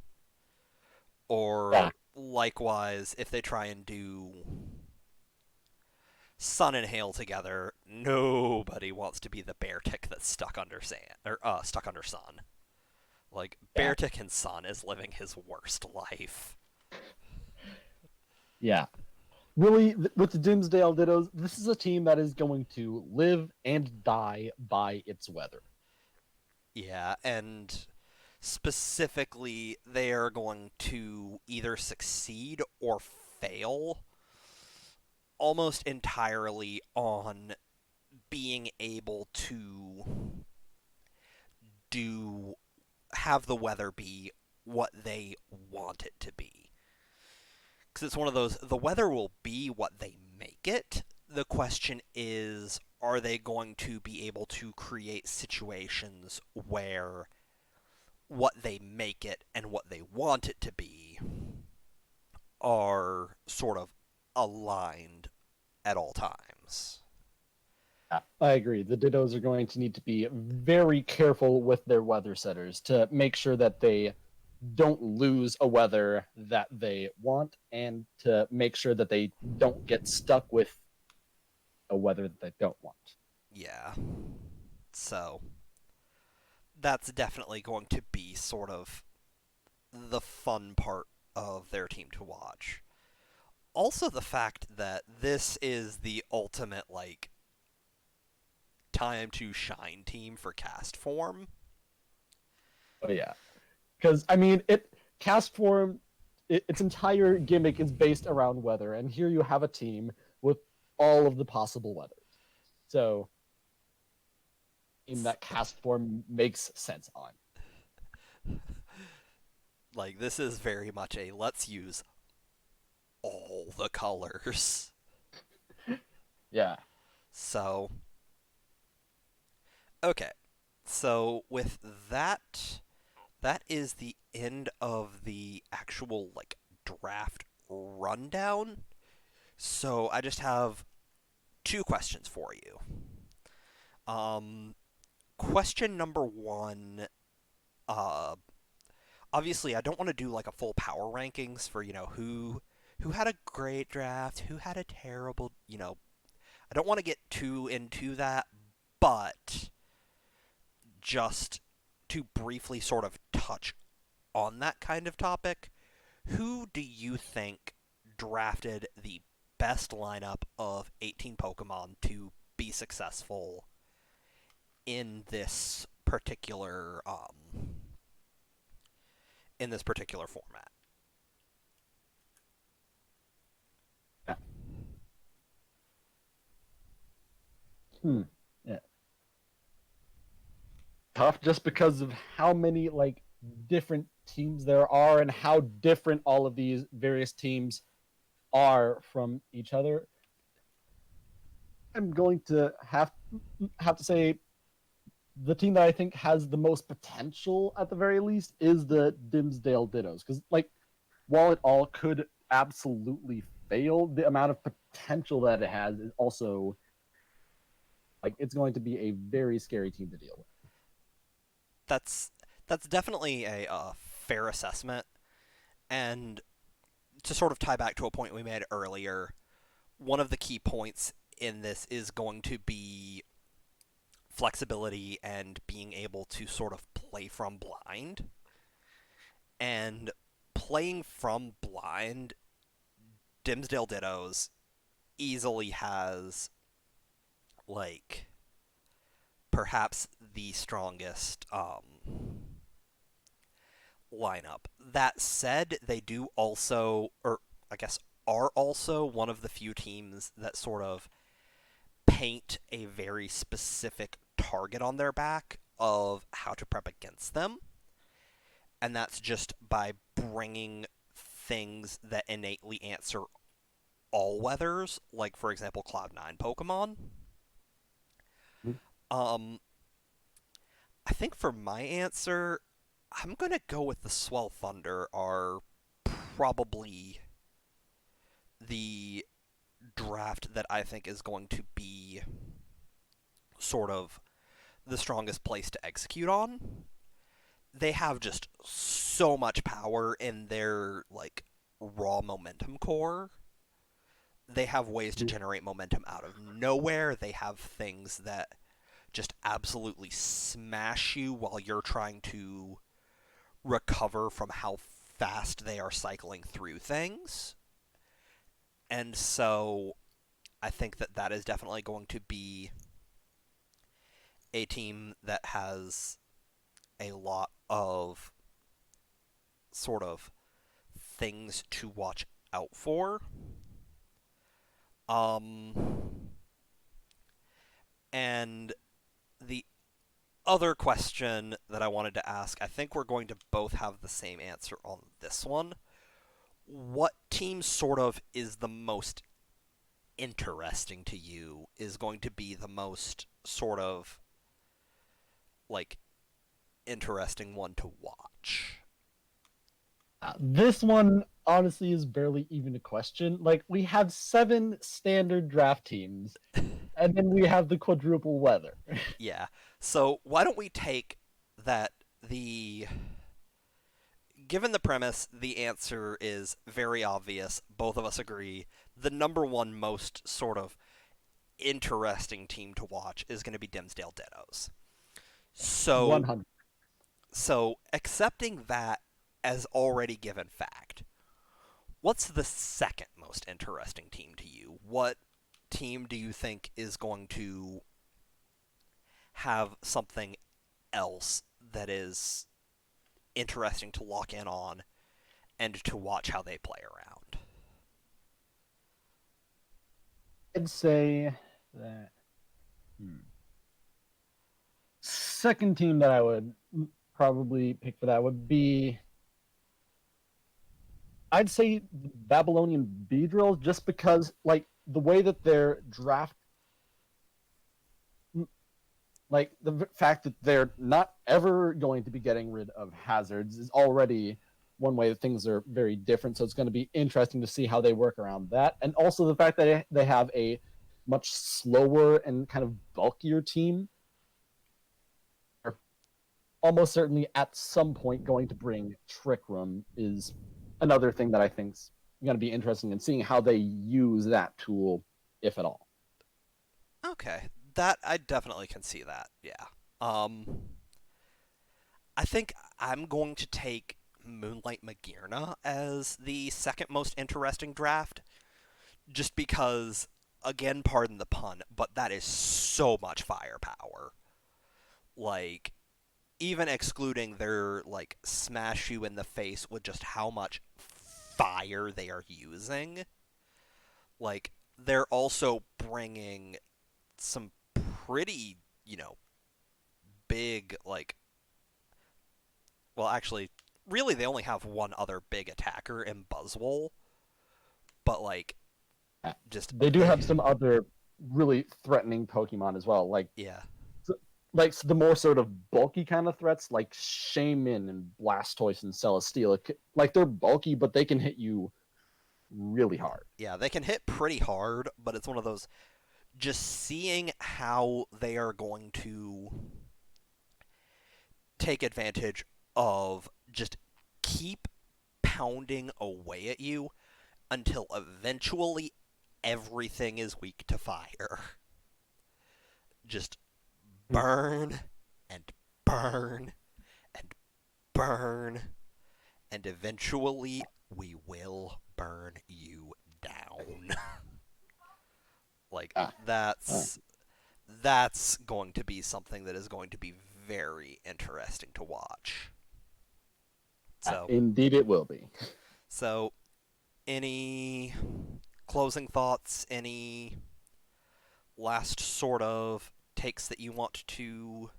S1: Or likewise, if they try and do Sun and Hail together, nobody wants to be the Beartic that's stuck under sand or stuck under Sun. Like
S2: yeah,
S1: Beartic and Sun is living his worst life.
S2: yeah. Really, with the Dimsdale Dittos, this is a team that is going to live and die by its weather.
S1: Yeah, and specifically, they are going to either succeed or fail almost entirely on being able to do have the weather be what they want it to be. Because it's one of those, the weather will be what they make it. The question is, are they going to be able to create situations where what they make it and what they want it to be are sort of aligned at all times?
S2: Yeah, I agree. The Dittos are going to need to be very careful with their weather setters to make sure that they don't lose a weather that they want and to make sure that they don't get stuck with a weather that they don't want.
S1: Yeah. So, that's definitely going to be sort of the fun part of their team to watch. Also, the fact that this is the ultimate, like, time to shine team for cast form.
S2: Oh yeah, because I mean, it cast form, its entire gimmick is based around weather, and here you have a team with all of the possible weathers. So, in that cast form makes sense on.
S1: Like, this is very much a let's use all the colors.
S2: Yeah.
S1: So, okay. So, with that, that is the end of the actual, like, draft rundown. So, I just have two questions for you. Um, question number one, uh, obviously I don't want to do like a full power rankings for, who had a great draft, who had a terrible, I don't want to get too into that, but just to briefly sort of touch on that kind of topic, who do you think drafted the best lineup of 18 Pokemon to be successful in this particular format?
S2: Yeah. Hmm. Yeah. Tough just because of how many like different teams there are and how different all of these various teams are from each other. I'm going to have to say the team that I think has the most potential at the very least is the Dimsdale Dittos because like while it all could absolutely fail, the amount of potential that it has is also like it's going to be a very scary team to deal with.
S1: That's that's definitely a fair assessment, and to sort of tie back to a point we made earlier, one of the key points in this is going to be flexibility and being able to sort of play from blind. And playing from blind, Dimsdale Dittos easily has, like, perhaps the strongest lineup. That said, they do also, or I guess are also one of the few teams that sort of paint a very specific target on their back of how to prep against them. And that's just by bringing things that innately answer all weathers, like for example Cloud9 Pokemon. Um, I think for my answer, I'm gonna go with the Swell Thunder are probably the draft that I think is going to be sort of the strongest place to execute on. They have just so much power in their like raw momentum core. They have ways to generate momentum out of nowhere. They have things that just absolutely smash you while you're trying to recover from how fast they are cycling through things. And so I think that that is definitely going to be a team that has a lot of sort of things to watch out for. Um, and the other question that I wanted to ask, I think we're going to both have the same answer on this one. What team sort of is the most interesting to you, is going to be the most sort of like interesting one to watch?
S2: This one honestly is barely even a question. Like we have 7 standard draft teams, and then we have the quadruple weather.
S1: Yeah. So why don't we take that the given the premise, the answer is very obvious. Both of us agree. The number one most sort of interesting team to watch is going to be Dimsdale Dittos. So
S2: 100.
S1: so accepting that as already given fact, what's the second most interesting team to you? What team do you think is going to have something else that is interesting to lock in on and to watch how they play around?
S2: I'd say that second team that I would probably pick for that would be, I'd say Babylonian Beedrills, just because like the way that their draft, like the fact that they're not ever going to be getting rid of hazards is already one way that things are very different. So it's going to be interesting to see how they work around that, and also the fact that they have a much slower and kind of bulkier team are almost certainly at some point going to bring Trick Room is another thing that I think's going to be interesting in seeing how they use that tool, if at all.
S1: Okay, that I definitely can see that. Yeah. Um, I think I'm going to take Moonlight Magirna as the second most interesting draft, just because, again, pardon the pun, but that is so much firepower. Like, even excluding their like smash you in the face with just how much fire they are using, like they're also bringing some pretty, big like well actually really they only have one other big attacker in Buzzwole, but like just
S2: They do have some other really threatening Pokemon as well,
S1: yeah.
S2: like the more sort of bulky kind of threats, like Shaman and Blastoise and Celesteela. Like they're bulky, but they can hit you really hard.
S1: Yeah, they can hit pretty hard, but it's one of those just seeing how they are going to take advantage of just keep pounding away at you until eventually everything is weak to fire. Just burn and burn and burn, and eventually we will burn you down. Like
S2: Ah, ah.
S1: that's going to be something that is going to be very interesting to watch. So,
S2: Indeed, it will be.
S1: so any closing thoughts? Any last sort of takes that you want to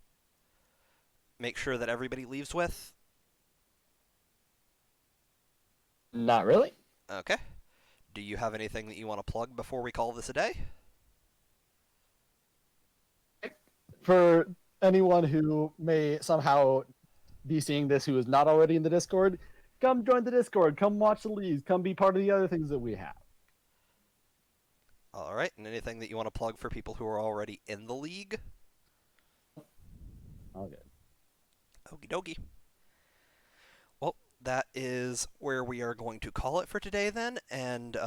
S1: make sure that everybody leaves with?
S2: Not really.
S1: Okay. Do you have anything that you want to plug before we call this a day?
S2: For anyone who may somehow be seeing this who is not already in the Discord, come join the Discord. Come watch the leagues. Come be part of the other things that we have.
S1: All right, and anything that you want to plug for people who are already in the league?
S2: All good.
S1: Okie dokie. Well, that is where we are going to call it for today then, and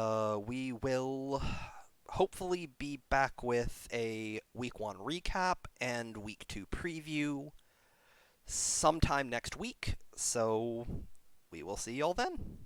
S1: we will hopefully be back with a week 1 recap and week 2 preview sometime next week. So we will see y'all then.